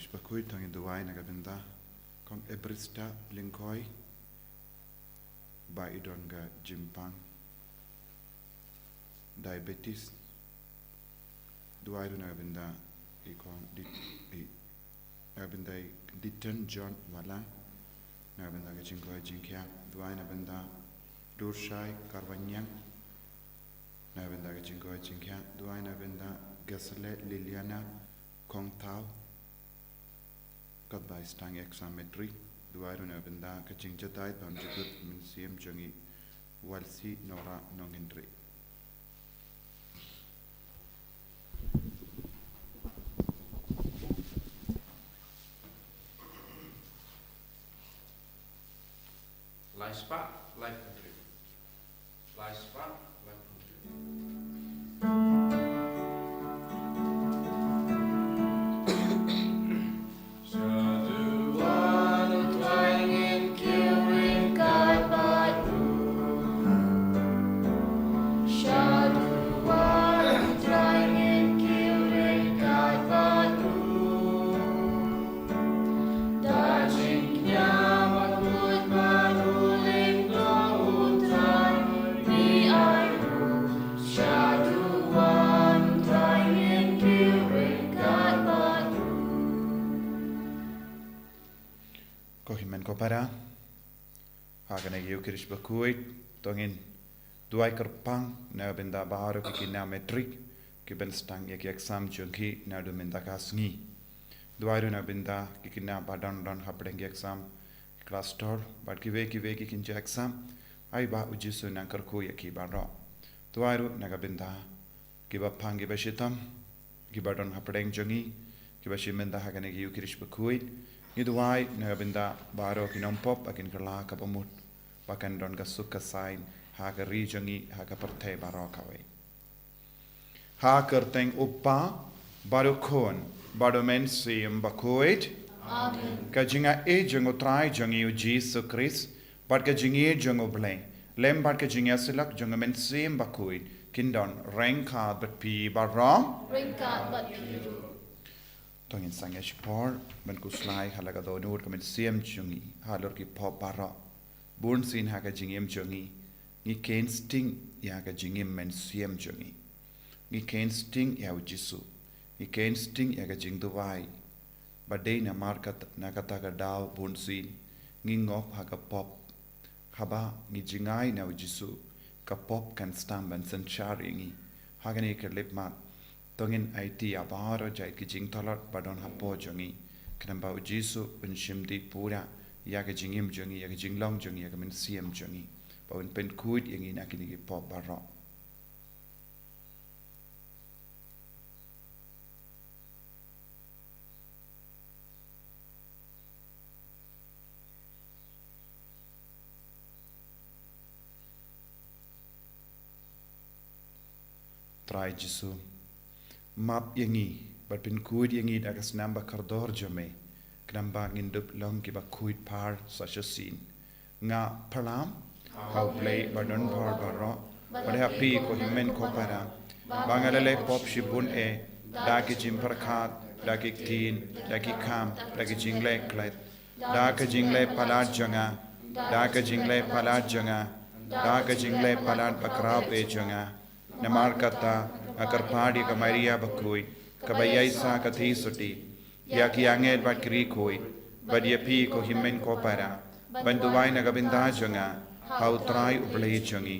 Bakhuid tangin duwai nagabenda kong ebrista lingkoi ba idon ga jimpang diabetes duwai nagabenda ikon nagabenda ditten John wala nagabenda ga jingkoi jingkya duwai nagabenda durshai karwanyang nagabenda ga jingkoi jingkya duwai nagabenda gasle Liliana kong tau Godby stang exametry duwaru na benda kaching jadai bam jadut min siem jongi walsi nora nongindri Lai spa life country Lai spa life country Para hagan ay Kirish Bakhuid tongin duai kerpang na benda baharu kikina metrik kiben stang yak exam jungki na do benda ka Sngi duai na benda kikina badan dan hapdeng exam class 4 but kiwe kikin exam ai ba ujisu na karko yaki baro duai na benda kiba pang kiba shitam kibadan hapdeng jungi kiba shimenda hagan ay Kirish Bakhuid Iduai na benda baro kinompop akin kerla kapamut pakan don kasuk kasain ha ka rijangi ha ka partay baro kawai ha kerteng upa baro kon baro men siem Bakhuid Amen. Ka jinga e jango trai jangi u Jesus Christ but ka jingi jango bleng lem but ka jinga silak jango men siem Bakhuid kindon rengka but pi baro Ringkat bat piru. Tongin sangya shipor ban kuslai halaga do nur kamen siem chungi halor ki pop bara burn sin haga jingem chungi ni ken sting ya ga jingem men siem chungi ni ken sting ya ujisu ni ken sting ya ga jing duwai badai na markat na kata ga daw burn sin ni ngop haga pop haba ni jingai na ujisu ka pop kan stam ban sanchari ngi haga ni ke lip mat Tongin IT abaro jai ki jing talat badon hapo jongi kanamba ujisu unshimdi pura ya ka jingim jongi ya ka jinglong jongi ya ka min siem jongi bawin pen kuit yang ina kini ki pop baro try jisu map yangi but pin kuid yangi dagas namba kardor jame knamba ngindup long ki Bakhuid par such a scene nga palam how play badon par baro but happy ko himen ko para bangalale pop shibun e daki jimpar khat daki tin daki kam daki jingle klet daki jingle palat janga daki jingle palat janga daki jingle palat bakrab e janga namar kata akar padi ka Maria Bakhuid ka bayai sa ka thi suti ya ki angel bat kri khoi bad ya pi ko himen ko para banduwai na gabinda janga how try ublei jangi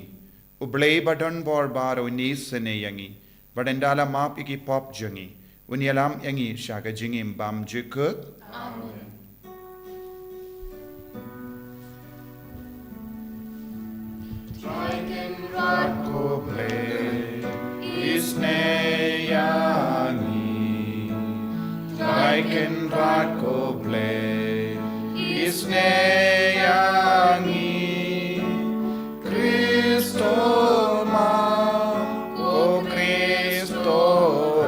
ublei badon bor baro ni sene yangi badendala map iki pop jangi unyalam yangi shaga jingim bam jikut Amen. Ko play isne yangi Traiken rat ko play isne yangi Kristo ma ko Kristo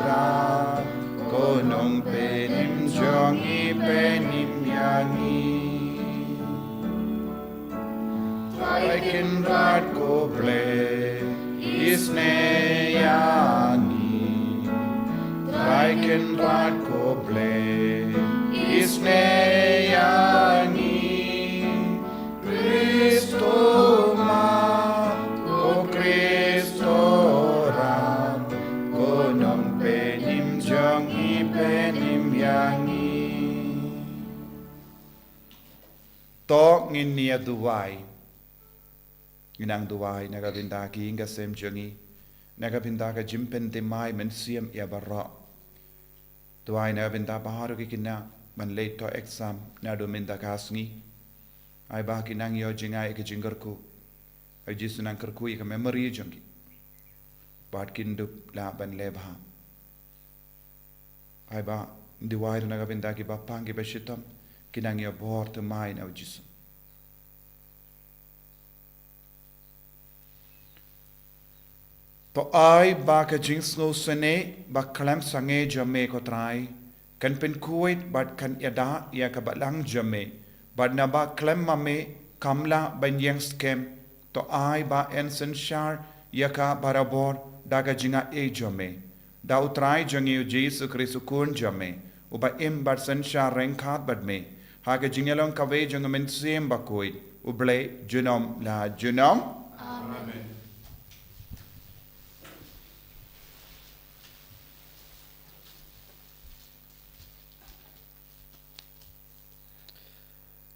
ra ko nong penim jongi penim yangi Traiken rat ko play isne yangi ken rat ko ble isneyangi Kristo ma ko Kristo ram ko nong penim jong I penim yangi to ngin nia duwai inang duwai nagabinda ki inga sem jongi nagabinda ka jimpen te mai men siam ya barra duwai nagabinda baharu ki kina man late to exam na do minda ka Sngi ai ba ki nang yo jingai ke jingar ku ai jisu nang kar ku ka memory jongi bat kindup la ban lebha ai ba duwai nagabinda ki bapang ki beshitam kinang yo bor te mai na jisu to ai ba ka jings no sene ba kalam sange jame ko trai kan pen kuwait bat kan yada ya ka balang jame bat na ba kalam mame kamla ban yang scam to ai ba ensen shar ya ka barabor daga jinga e jame da utrai jangi jesu kristu kun jame uba im bat sen shar renkhat bat me ha ka jingelong ka ve jang men sem Bakhuid uble junom la junom Amen.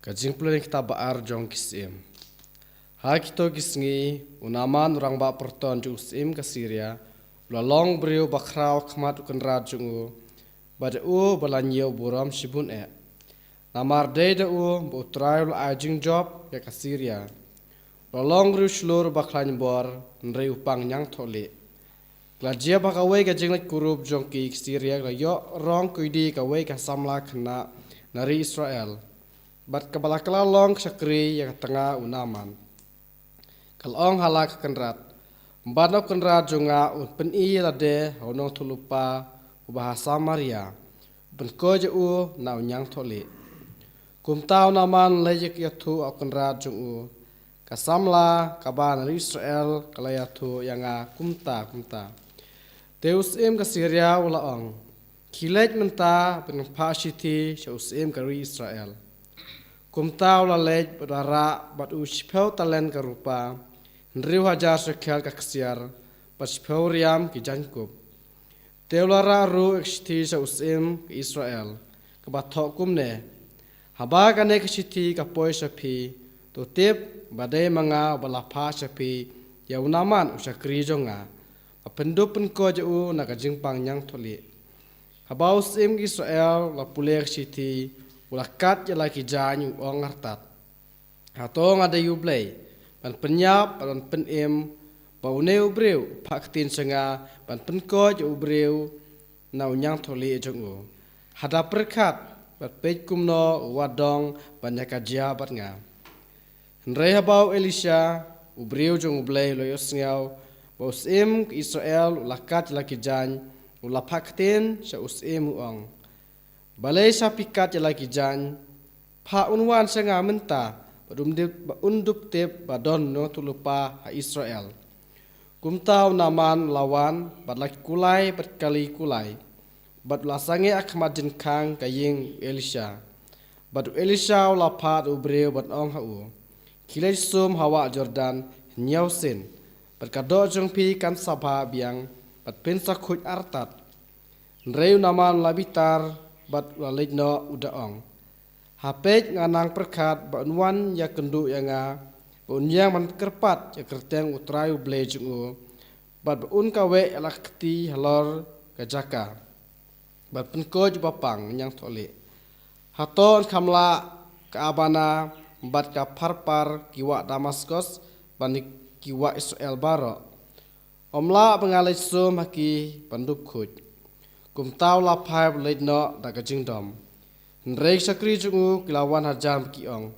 Kajing pulen kita baar jong kisim. Ha kito kisngi unaman orang ba perton jung sim ke Syria. Lalong beriu bakrau khamat ukan rajungu. Bada u balanyo buram shibun e. Namar de u butrai ajing job ya ke Syria. Lalong beriu shlur baklan bor nrei upang nyang thole. Glajia bakawai kajing lek kurup jong ki Syria la yo rong kuidi kawai ka samla khna nari Israel. Bat kabalakala long sakri yang tengah unaman. Kalong halak kenrat. Mbano kenrat junga pen I lade honong tulupa bahasa Maria. Ben koje u na unyang tholi. Kumtau naman lejek yatu au kenrat jungu. Kasamla kaban Israel kalayatu yang kumta. Deus im ka Syria ulaong. Kilej menta ben pasiti shaus im ka Israel. Kumtau la lej badara bat uspeu talen ka rupa nriu hajar sekel ka ksiar bat speu riam ki jangkup teulara ru eksti sa usim ki Israel ka bathok kumne haba kane ka siti ka poi sapi to tip badai manga balapha sapi yaunaman usakri jonga apendupen ko jau na ka jingpang nyang tholi haba usim ki Israel la pulek siti ulakat ya laki janyu ong artat. Hatong ada yublay. Pan penyap, pan penim. Baune ubreu. Paktin senga. Pan penkoj ubreu. Na unyang tholi ejongu. Hada perkat. Bat pej kumno wadong. Banyaka jia bat nga. Henrei habau Elisha. Ubreu jong ublay loyos ngaw. Baus im ke Israel ulakat ya laki jany. Ulapaktin sa usim uong. Balai sapikat ya lagi jan, pa unwan senga menta, undup tip badon no tulupa ha Israel. Kumtau naman lawan, badlaki kulai berkali kulai, badlasange akmat jenkang kaying Elisha. Badu Elisha ulapat ubreu bad ong hau. Kilai sum hawa Jordan nyau sin, berkado jengpi kan sabha biang, bad pensakut artat. Nreu naman labitar, bat lalej no udaong. Hapej nganang perkat banwan ya kendu yang unyang man kerpat ya kerteng utrayu blejungu. Bat un kawe alakti halor kajaka. Bat penkoj bapang yang tole. Haton kamla kaabana bat ka parpar kiwa Damaskus banik kiwa Israel baro. Omla pengalej sum haki pandup kuj. Kumtau lapai lej no daga jingdom. Nrei sakri jungu kilawan hajam kiong.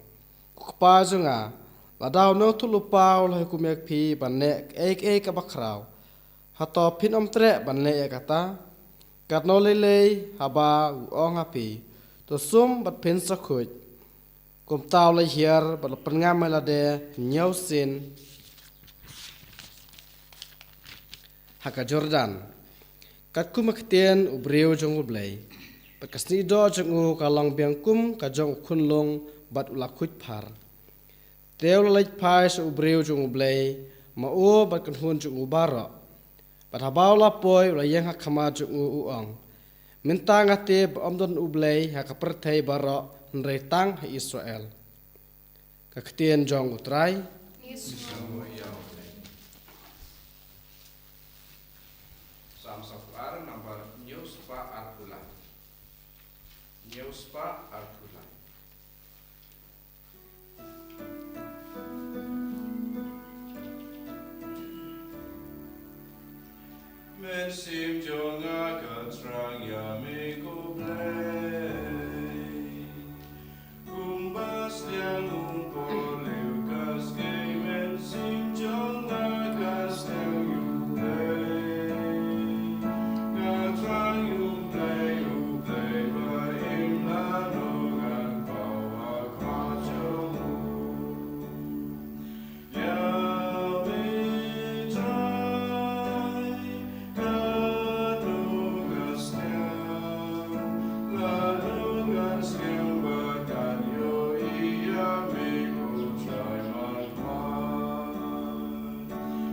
Kukpa junga. Ladau no tulupau lah kumek pi banek ek kabakrau. Hato pin tre banek kata. Katno lelei haba uong api. To sum bat pin sakuj. Kumtau lej hier bat pengam melade nyau sin. Haka Jordan. kat kum ktien ubreu jong ublei pat kasni do jong u kalang biang kum ka jong khun long bat ulakhuit phar teu lait phai so ubreu jong ublei ma o bat kan hun jong ubara pat habau la poi ula yang hak khama jong u ong minta ngate omdon ublei ha ka perthai bara nrei tang ha Israel ka ktien jong utrai Samsafar number Nyuspa Artula. Nyuspa Artula. Mesim jonga katrang yami kublei. Kumbas liang umpoleu kaskei mesim jonga kaskei ublei. Katrang ublei ublei baim lanogan bawa kwajomu. Yami trai kadungas liang ladungas liang bagan yo iya miku trai manpan.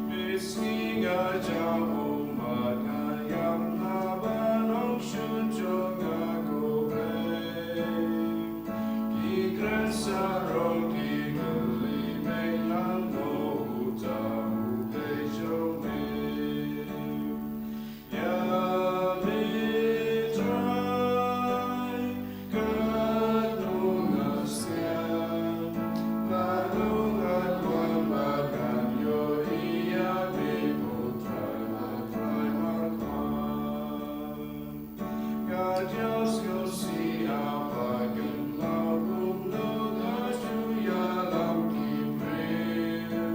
Misking aja umat ngayam nabanong syujoga kublei. Ki kresarong ki gelimeng lando utamu tejome. Yami trai kadungas liang ladungan tuan bagan yo iya miku trai manpan. Dios yo si apagin laum no gaju ya lam kipreu.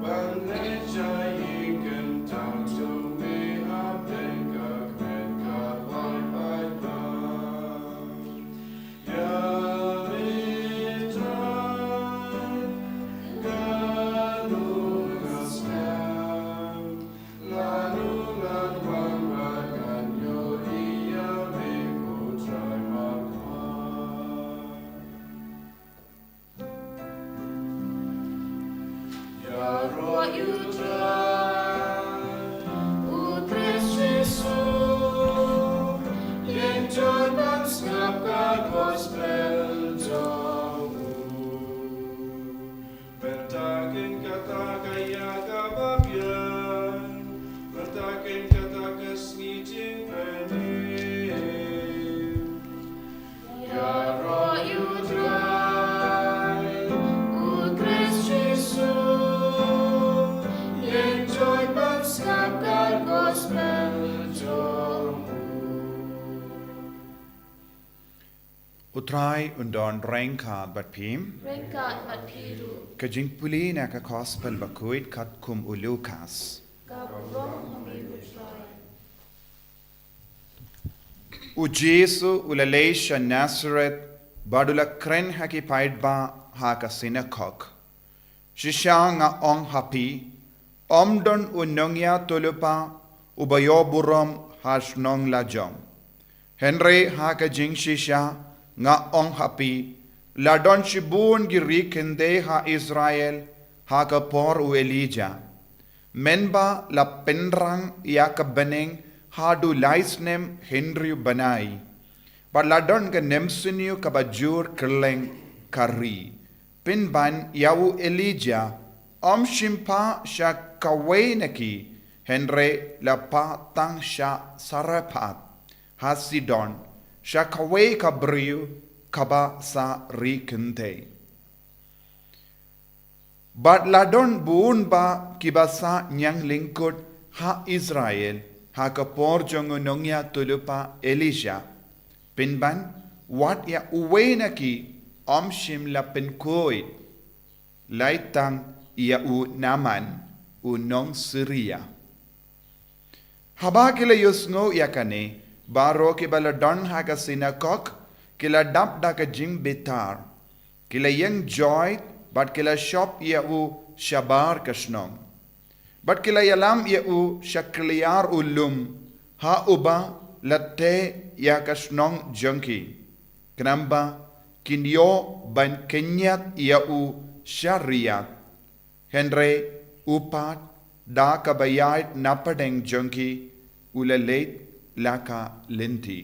Ban leja ingin tang jome abeng kakmen kapai pai bang. Yami trai kadungas liang ladungan tuan bagan yo iya miku trai manpan. Ya roh you try, utres Jesus, yang jorban skapkan gospel jomu. Bertakin kata kaya kababian, bertakin kata kesni jing pening. Ya roh you try, utres Jesus, yang jorban skapkan gospel jomu. Utrai undon rengkat bat pim, Rengkat mat piru. kajing puli na ka gospel Bakhuid kat kum ulukas. Kabrong hami utrai. U Jesu ulalay siya Nazareth, badula kren haki paidba haka sinakok. Shisha nga ong hapi, omdon unongya tulupa, ubayoburom hasnong lajong. Henry haka jing shisha nga ong hapi, ladon shibun girikende ha Israel, haka por u Elijah. Menba la penrang yaka beneng hadu laisnem Henry banai. But ladon ka nemsuniu kabajur kerleng kari. Pinban yawu Elijah om shimpa sha kawainaki Henry la pa tang sha sarapat hasidon sha kawai kabriu kaba sa rikente. But ladon buun ba kibasa nyang lingkut ha Israel ha kapor jongo nongya tulupa Elisha. Pinban wat ya uwainaki om shim la penkoid laitang ia u naman u nong Syria. Haba kila yusngo yakane baro kibala don haga sinakok kila dap daka jing betar kila yang joy but kila shop ia u shabar kashnong but kila yalam ia u shakliar ulum ha uba latte ya kasnong jangki. Kenamba kinyo ban kenyat ya u syariat. Henry upat da kabayait napadeng jangki ulalet laka lenti.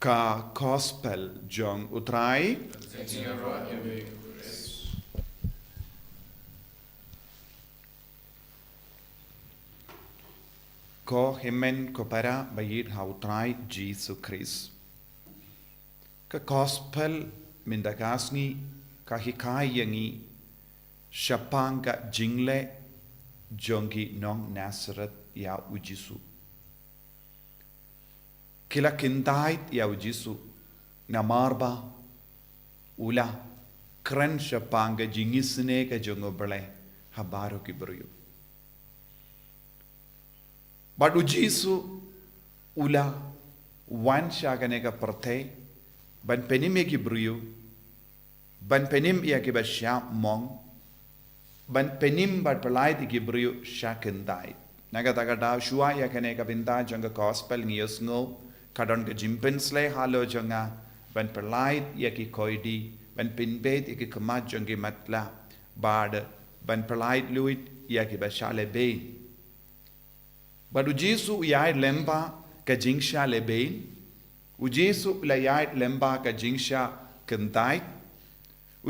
Ka gospel jong utrai. Ko himen ko para bayit hautrai Jesus Christ. Ka gospel mindagasngi kahikayangi syapanga jingle jongi nong Nazareth ya ujisu. Kila kintait ya ujisu namarba ula kren syapanga jingisne ka jongo bele habaro kibruyu. But ujisu ula wan syagane ka perthe ban penim ki bruyu ban penim ya ki basya mong ban penim bat pelai ki bruyu syakendai naga taga da shua ya kane ka binta janga gospel ngios ngo kadon ka jimpensle halo janga ban pelai ya ki koidi ban pinbet ki kamat jangi matla bad ban pelai luit ya ki basale be but ujisu yai lemba ka jingsha lebein ujisu la yai lemba ka jingsha kentai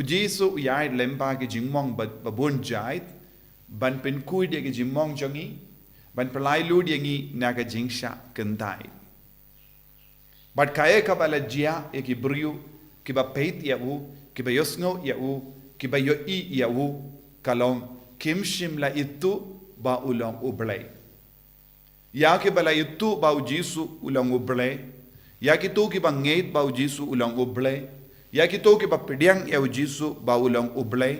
ujisu yai lemba ka jingmong babun jait ban pen kui de ka jingmong jangi ban pelai lu de ngi na ka jingsha kentai but kae ka bala jia e ki briu ki ba peit ya u ki ba yosngo ya u ki ba yo I ya u kalong kimshim la itu ba ulong ublay ya ke bala itu bau jisu ulang uble ya ki to ki bangait bau jisu ulang uble ya ki to ki ba pediang ya jisu bau ulang uble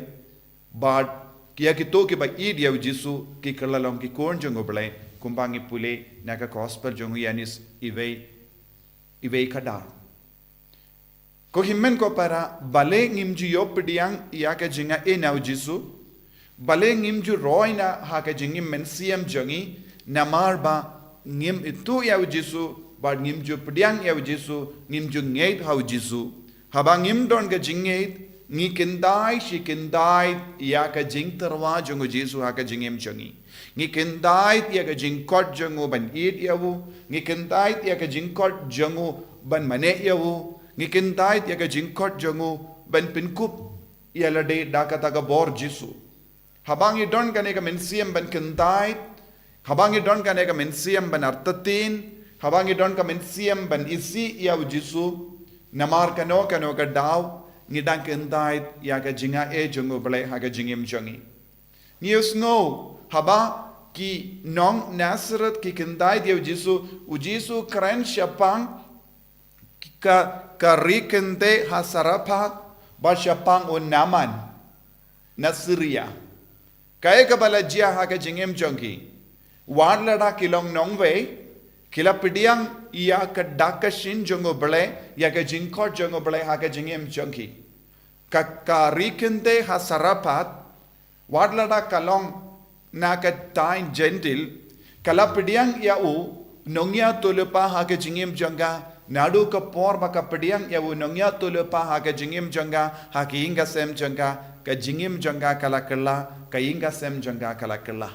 but ya ki to ki ba id ya jisu ki kalalong ki kon jong uble kumbangi pule naka gospel jong yanis ive kadar ko himmen ko para bale ngimju yo pediang ya ka jinga e na jisu bale ngimju roina ha ka jingim men siam jongi namar ba ngim itu ya ujisu ba ngim ju pediang ya ujisu ngim ju ngeit ha ujisu haba ngim don ga jingeit ngi kendai shi kendai ya ka jing terwa jong ujisu ha ka jingim jongi ngi kendai ya ka jing kot jongu ban it ya wu ngi kendai ya ka jing kot jongu ban mane ya wu ngi kendai ya ka jing kot jongu ban pinkup ya lade da ka ta ga bor jisu haba ngi don ka ne ka mensiam ban kendai habangi don ka neka mensiam ban artatin habangi don ka mensiam ban isi ya ujisu namar kano ka daw ngidang kendait ya ka jinga e jongo bale ha ka jingim jongi nius no haba ki nong Nazareth ki kendait ya ujisu kren syapang ka rikente hasarapat ba syapang unaman Nasiria kaya ka bala jia ha ka jingim jongi Wadlada kilong nongwe kila pidiang iya ka dakashin jongo bale ya ka jingkot jongo bale ha ka jingem jongi ka rikente hasarapat wadlada kalong na ka tain gentil kala pidiang ya u nongya tulupa ha ka jingem jonga nadu ka por ba ka pidiang ya u nongya tulupa ha ka jingem jonga ha ki inga sem jonga ka jingem jonga kala kala ka inga sem jonga kala kala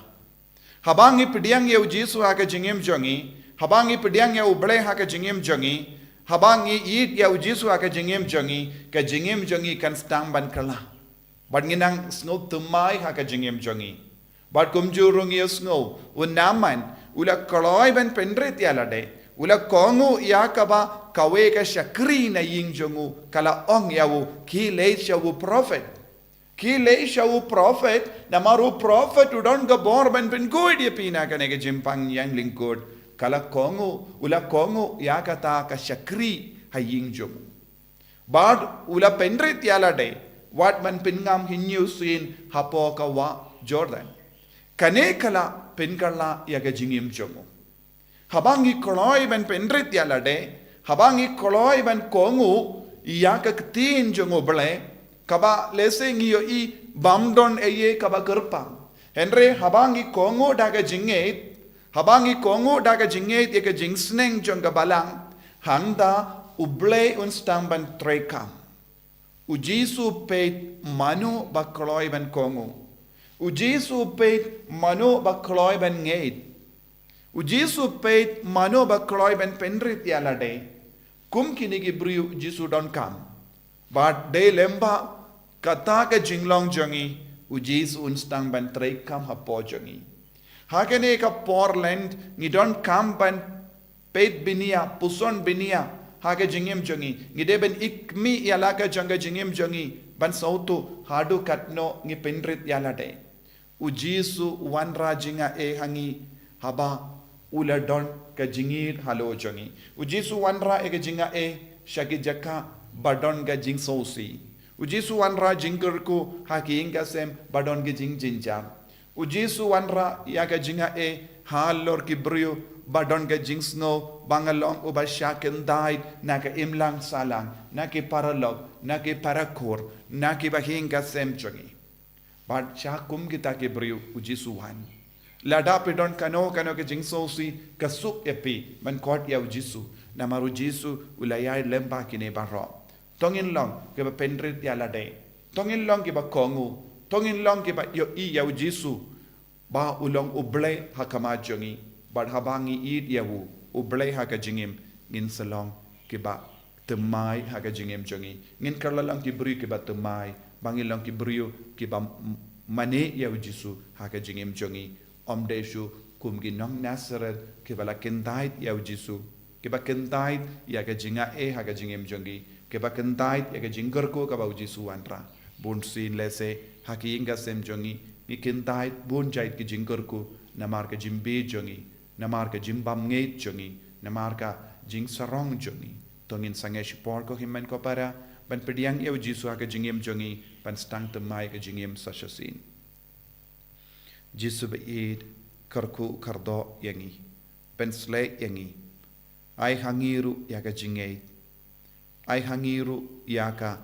habangi pediang ya ujisu ha ka jingim jongi habangi pediang ya uble ha ka jingim jongi habangi it ya ujisu ha ka jingim jongi kan stang ban kala bad nginang snow tumai ha ka jingim jongi bad kumjurung ya snow unaman ula koloi ban pendret ya lade ula kongu ya kaba kawe ka shakri na ying jongu kala ong ya u ki le shawu prophet Ki le shawu prophet namaru prophet udon ga bor ban pen good ye pina kane ke jimpang yang lingkod kala kongu ula kongu ya kata ka shakri haying jom bad ula pendrit yala de wat man pingam hinyu sin hapo ka wa Jordan kane kala penkala ya ga jingim jomo habangi koloi ban pendrit yala de habangi koloi ban kongu ya ka tin jongo ble kaba lese ngiyo I bamdon eye kaba kerpang Henry habangi kongo daga jingate, habangi kongo daga jingate eka jingsneng jonga balang, hangda uble unstang ban trekam. Ujisu peit manu bakloy ban kongo. Ujisu peit manu bakloy ban ngate. Ujisu peit manu bakloy ban penrit yalade. Kum kinigi briu jisu don kam. But de lemba kata ke jinglong jongi ujisu unstang ban trekam hapo jongi. Hakene ka por Lent ni don kam ban peit binia puson binia hake jingim jongi ni deben ikmi yalaka jonga jingim jongi ban sautu hadu katno ni penrit yalade. Ujisu wanra jinga hangi haba uladon ka jingir halo jongi. Ujisu wanra ka jinga shaki jaka badon ga jing sosi. Ujisu wanra jingkerku haki inga sem badon ga jing jinjam. Ujisu wanra ya ga jinga halor ki brio badon ga jing snow bangalong uba shaken died naka imlang salang naki paralog naki parakur naki bahinga sem jongi. But shakum kita ki brio ujisu wan. Lada pidon kano ke jing sosi kasuk epi man kot ya ujisu namaru jisu ulayai lemba kine baro. Tongin long ke ba penrit ya lade. Tongin long ke ba kongu. Tongin long ke ba yo I ya ujisu ba ulong uble hakama jongi. But habangi id yawu uble haka jingim ngin salong ke ba temai haka jingim jongi. Ngin karlalang ki brio ke ba temai bangilong ki brio ke ba mane ya ujisu haka jingim jongi. Om deshu kum ginong Nazareth ke bala kentait ya ujisu ke ba kentait ya ka jinga haka jingim jongi ke ba kentait ya ka jingger ko ka ba ujisu wanra bun sin lese haki inga sem jongi ni kentait bun jait ki jingger ko namar ka jimbe jongi namar ka jimbam ngeit jongi namar ka jing sarong jongi tongin sangesh por ko himmen ko para ban pediang ya ujisu haka jingim jongi ban stang temai ka jingim sashasin Jisu beid karku kardo yangi pensle yangi ai hangiru yaka jingay ai hangiru yaka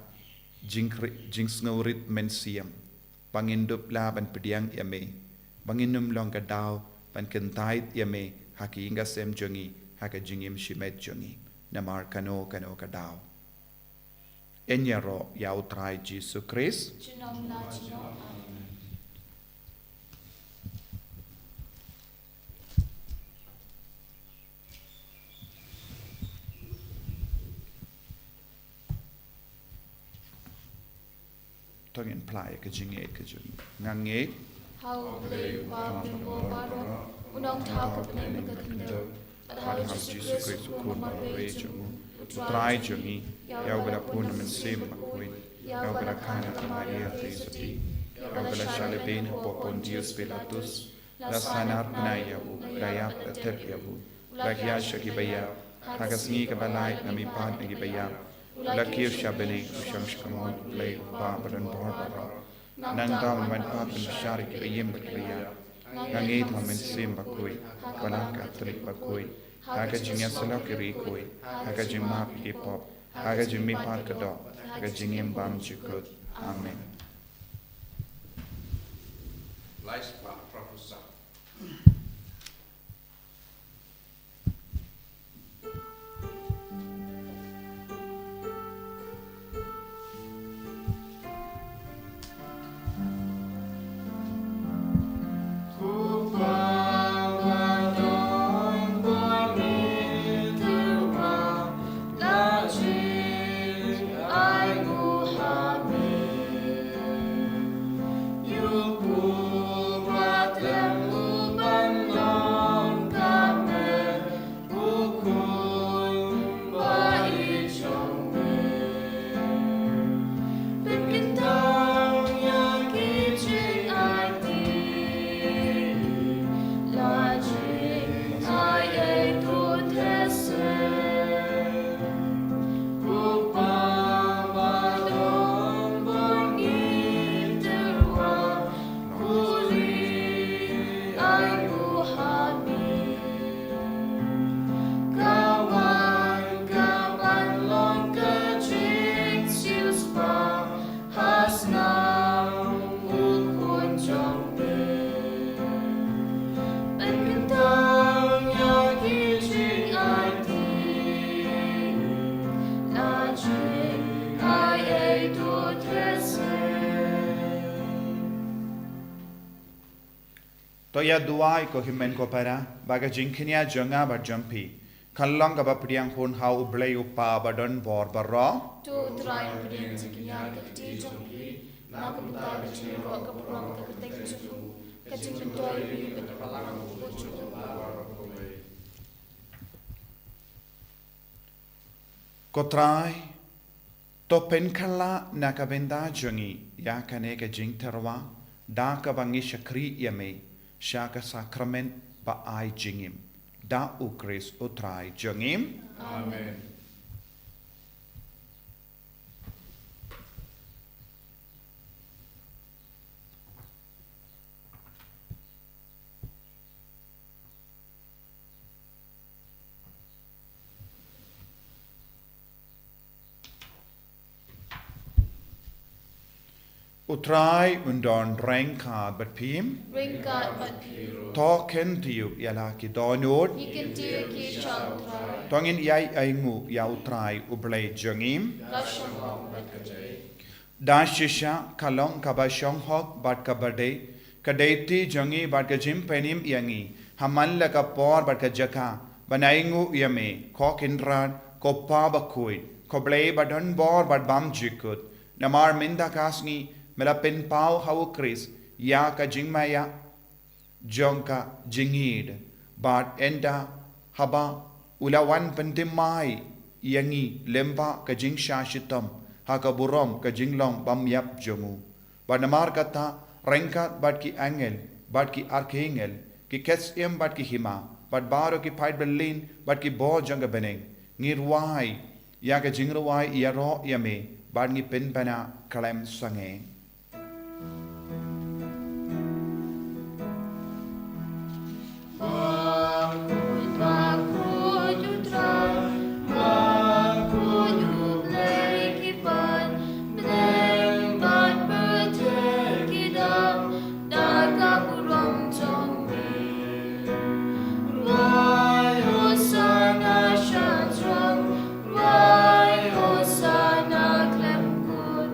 jingsngaurit mensiam pangindup laban pediang yame banginum long kadaw pan kentait yame haki inga sem jongi haka jingim shimet jongi namar kano kadaw enyaro yau trai Jisu Christ Chinom na chinom. Tongin play ka jingay ka jung ngangay How play wa pingo paro. Unong tao ko pinay magkakindal. At how Jesus Christ ko marway jung. Utray jungi yaw bala puna man sim Bakhuid yaw bala kana Maria Trisati yaw bala shalibin po Pontius Pilatus la sanar na yawu rayap atep yawu lagya shakibaya hagasngi ka balay na mipad na gibaya lakir shabene ushang shkamon lay babaran barbara nang daw man papan shari kibiyim bakibaya ngangit hamen sim Bakhuid walang katolik Bakhuid Haga jingya salaw kiri koi, haga jingma pigi pop, haga jingmi par kadok, haga jingyam bam jikut. Amen. Lies pa propusa. You To ya duai ko himen ko para baga jingkinia jonga ba jumpi. Kalong ka ba priang hun hau blay upa ba don bor ba ro. Tu trai pedian jikinya ke ti jompi. Na ka puta ke chin ro ka prong ka tek chuku. Ka chin mentoi bi ka palang ko chuku. Ko trai to pen kala na ka benda jongi ya ka ne ka jing terwa da ka bangi shakri yame shaka sakrament ba ai jingim da ukris utrai jongim. Amen. Utrai undon rengka bat pim Ring God but pi. to ken tiu yala ki donod You can do ki chang trai. tongin yai aingu ya utrai ublay jongim. Russian long but Da shisha kalong kabashong hok bat kabade kadeti jongi bat ka jim penim yangi haman la ka por bat ka jaka banaingu yame ko kinran ko pa bakhuid ko blay badon bor bat bam jikut namar minda kasni mela pen pau hau kris ya ka jingmaya jonka jingid bat enda haba ulawan pentimai yangi lemba ka jing shashitam haka burom ka jinglong bam yap jomu banamar kata rengkat bat ki angel bat ki archangel ki kesem bat ki hima bat baro ki pait berlin bat ki bo janga beneng ngirwai ya ka jingrwai ya ro yame bat ngi pen bana kalem sange. Bakhuid you try. Bakhuid you play ki pan. Blame but protect it up. Daga kurang chong me. Why Hosanna shines wrong? Why Hosanna clap good?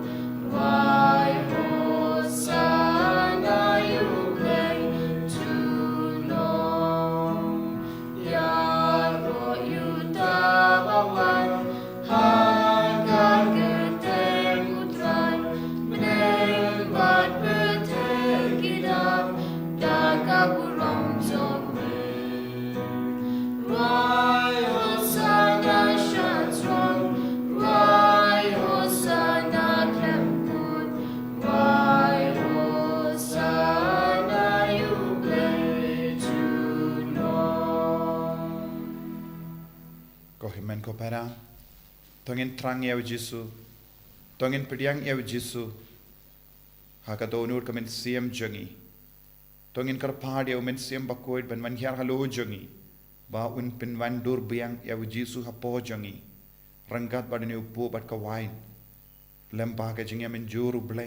Why Hosanna you play too long? Yaro you tabawan, hanggang keteng utran, blame but protect it up, daga kurang chong me. Why Hosanna shines wrong? Why Hosanna clap good? Why Hosanna you play too long? Ko himen ko para tongin trang yaw jisu tongin pediang yaw jisu haka donur kamen siem jongi tongin karpad yaw men siem bakhuid ban man hyar halo jongi ba un pen wan dur biang yaw jisu hapo jongi rangkat badane upo bat ka wain lemba ka jingya men juru ble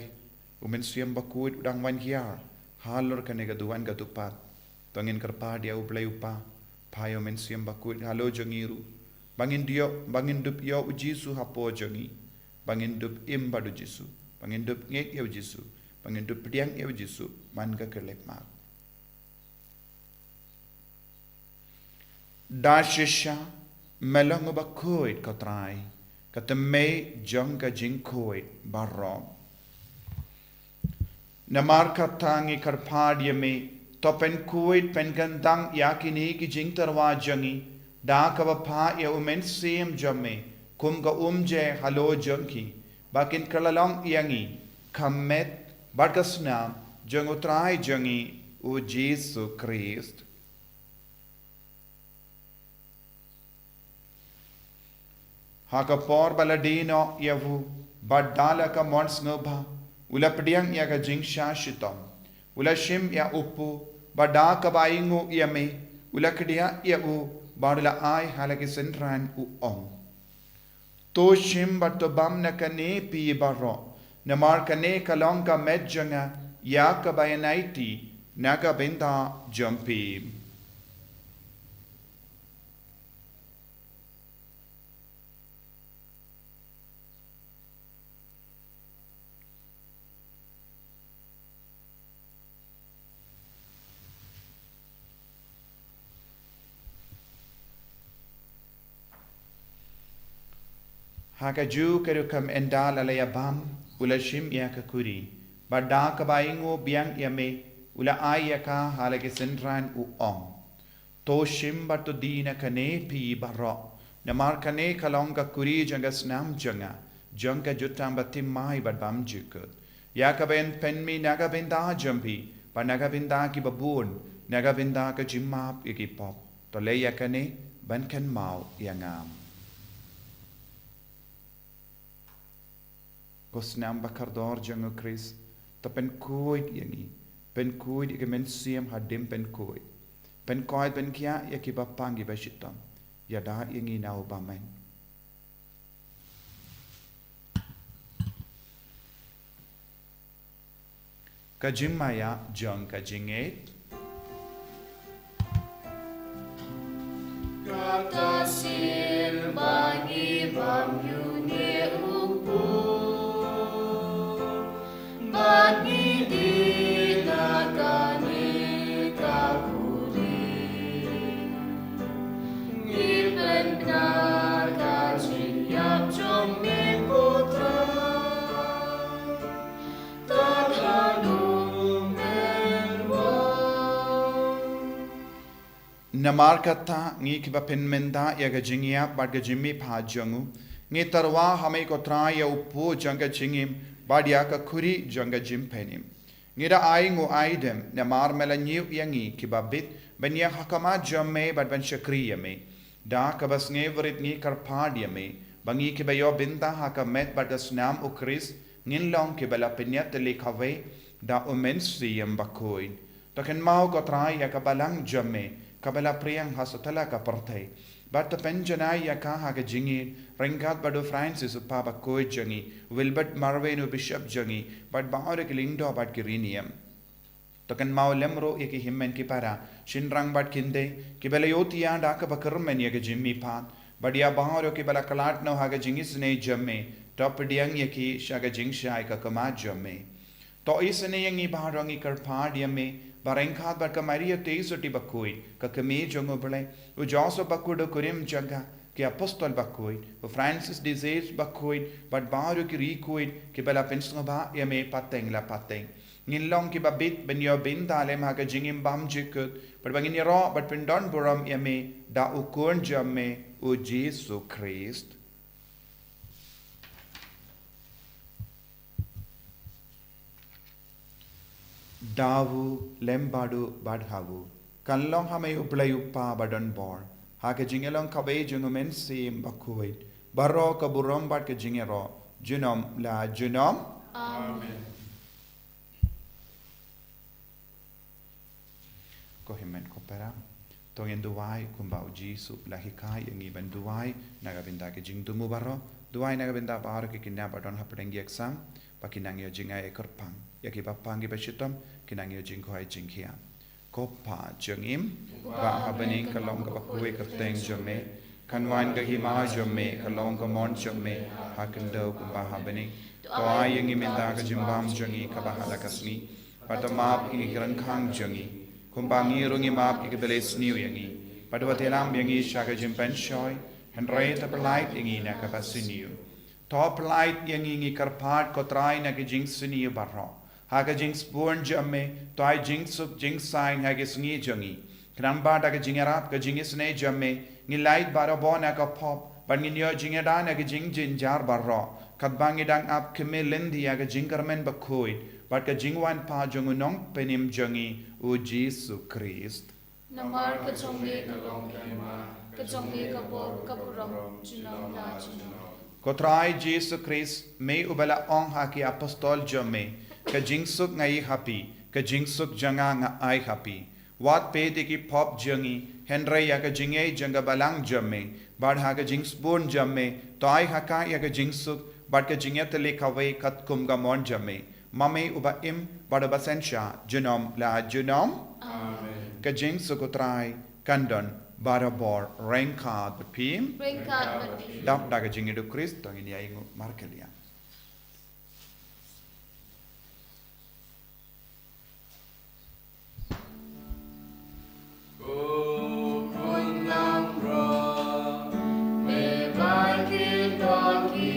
umen siem bakhuid udang wan hyar halor kanega duan ka tupat tongin karpad yaw ble upa payo men siem bakhuid halo jongiru bangin dup yo jisu hapo jongi bangin dup imbadu jisu bangin dup ngek yo jisu bangin dup pediang yo jisu man ka kelek mak da shisha melong bakhuid ka trai ka teme jong ka jing khoi barom namar ka tangi karpad yeme topen kuit pen gandang yakini ki jing tarwa jongi da ka pa ya umen sim jamme kum ka umje halo jonki bakin kalalong yangi kamet barkasna jong utrai jongi u Jesu Christ haka por baladino yavu badala ka mons ngobha ula pediang ya ka jing shashitam ula shim ya upu bada ka baingu yame ula kedia ya u badala ai halaki sentran u ong to shim bato bam na kane pi baro na mar kane kalong ka medjanga ya ka bayanaiti naga benda jumpi Hakaju kerukam endal alayabam, ula shim ya kakuri, bada kabaingo biang yame, ula ayaka halage sendran uong. To shim batu dina kane pi baro, namar kane kalonga kuri janga snam janga, janga jutam batim mai badbam jukut. Yakaben penmi nagabinda jampi, pa nagabinda ki babun, nagabinda ka jimap ikipop, to le yakane bankan mau yangam. Kosnam bakardor jango Chris, to pen kuid yangi, pen kuid ikemen siam hadim pen kuid. Pen kuid pen kia yakibapangi bashitam, yada yangi nau bamen. Kajimaya jong kajinget. Kata sil bagi bamyuni upu, bagi di nagani kaburi, iben naga jinyap jong putra, Namar kata ngi kiba penmenda yaga jingia badga jimmi pajangu ngi tarwa hame kotra ya upu janga jingim badya ka kuri janga jim penim ngi da ai ngu aidem namar melanyu yangi kiba bit benya hakama jamme badban shakri yame da kabas ngi vrit ngi karpad yame bangi kiba yo binda hakamet badas nam ukris ngin long kiba la penyat lekave da umensi yam Bakhuid taken mau kotra ya kabalang jamme kabela priyang hasutala ka partai but the penjanai ya ka ha jingi ringat badu Francis upa Bakhuid jangi Wilbert Marvenu Bishop jangi but baore kilindo but kirinium token mau lemro yaki himmen ki para shinrang but kinde kibela yotia da ka bakarmen yaki jimmi pat but ya baore kibela kalat no ha jingi sne jamme top diang yaki shaga jingshai ka kama jamme to isne yangi baharangi karpad yame Barengkat bat kamaria teisoti Bakhuid, kakame jongo bale, u Joso Bakhuid kurim jaga, ki apostol Bakhuid, u Francis disease Bakhuid, but baru ki rikuid, ki bela pensnoba yame pateng la pateng. Ngin long ki babit ben yo bin dalem haga jingim bam jikut, but bangin yaro but pendon buram yame da ukun jamme u Jesu Christ. Davu lembadu badhavu kanlong hame uplayupa badon bor hake jingelong kabe jungumen sim Bakhuid baro kaburom bad ke jingero junom la junom Amen. Ko himen ko pera tongin duwai kumba Jesu la hikai yangi ben duwai nagabinda ke jing tumu baro duwai nagabinda bar ke kinna badon haprengi exam pakinang yo jinga ekorpang yaki bapangi beshitom kinang yo jing khoi jing khia kopa jangim ba habening kalong ka Bakhuid kerteng jome kanwan ka hima jome kalong ka mon jome hakendo kumba habening to ayangi minda ka jimbam jangi ka bahala kasni patamap ingi kiran khang jangi kumba ngi rungi map ki beles new yangi padwatelam yangi shaga jimpen shoy henry ta polite ingi na ka pasiniu top light yangi ngi karpat kotrai na ki jing siniu barro haga jing spurn jamme toy jing sup jing sign haga sngi jangi knamba da ka jingarap ka jing sne jamme ngi light baro bona ka pop ban ngi nyo jingada na ki jing jin jar barro katbangi dang ap keme lendi haga jing karmen Bakhuid but ka jingwan pa jongu nong penim jangi u Jesu Christ Namar ka jongi ka long kema, ka jongi ka bor ka puram, junam la junam. Kotrai Jesu Christ me ubala ong haki apostol jamme ka jingsuk ngai happy ka jingsuk janga nga ai happy wat pe de ki pop jangi henry ya ka jinge janga balang jamme bad ha ka jingsbon jamme tai haka ya ka jingsuk bad ka jinget le kawai kat kum ga mon jamme mame uba im bad basensha junom la junom Amen. ka jingsuk kotrai kandon barabor renkad bepim Ringkat berpi. dap daga jingi do Christ tong ini aingu markelia Kunang ro, me bagi doki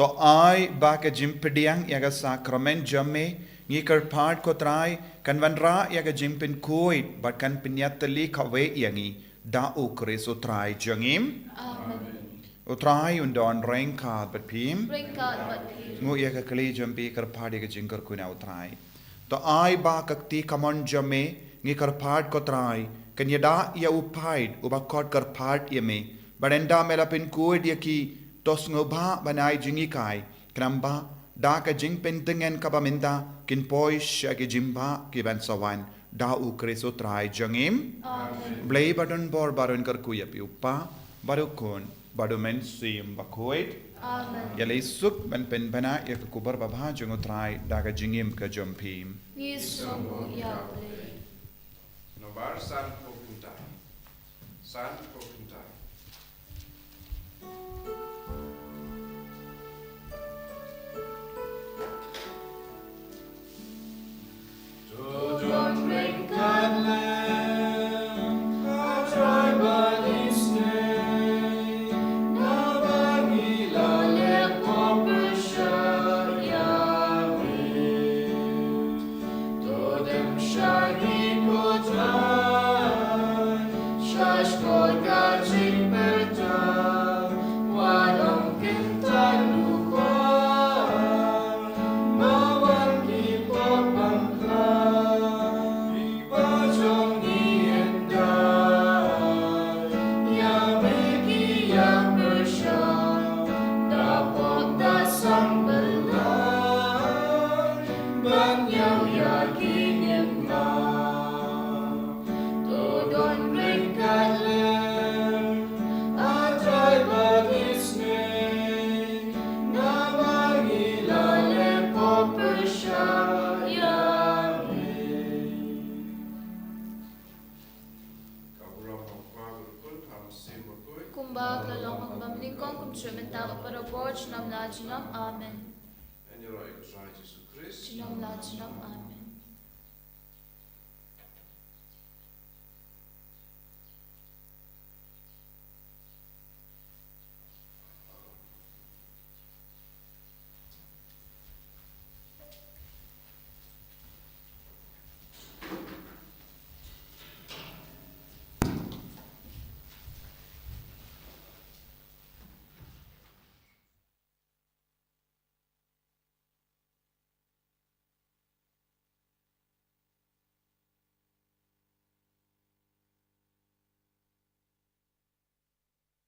To ai ba ka jim pediang yaga sakramen jame ngi kar part ko trai kan van ra yaga jim pen koi but kan pinyatali kawe yangi da ukre so trai jangim Amen. o trai undon rain ka but pim Bring God but peace. ngu yaga kali jambi kar part yaga jinkar kuna o trai to ai ba kakti kamon jame ngi kar part ko trai kan yada ya upaid uba kot kar part yame barenda mela pen koi yaki tos ngoba banai jingi kai kramba da ka jing pen tengen kapaminda kin poi shagi jimba ki ban sawan da u kreso trai jangim Amen. blei badon bor baron kar kuya pi upa baru kon baru men sim bakhuid Amen. ya lei suk ban pen bana ya ka kubar babha jungo trai da ka jingim ka jompim Yisomu Yahweh. Nobar san pokuntai. San pokuntai. Don't bring God. Kumbag lalong magbam Nyngkong kum sumentalo para borch nam la jinam. Amen. En je roi, Jesus Christ. Jinam la jinam. Amen.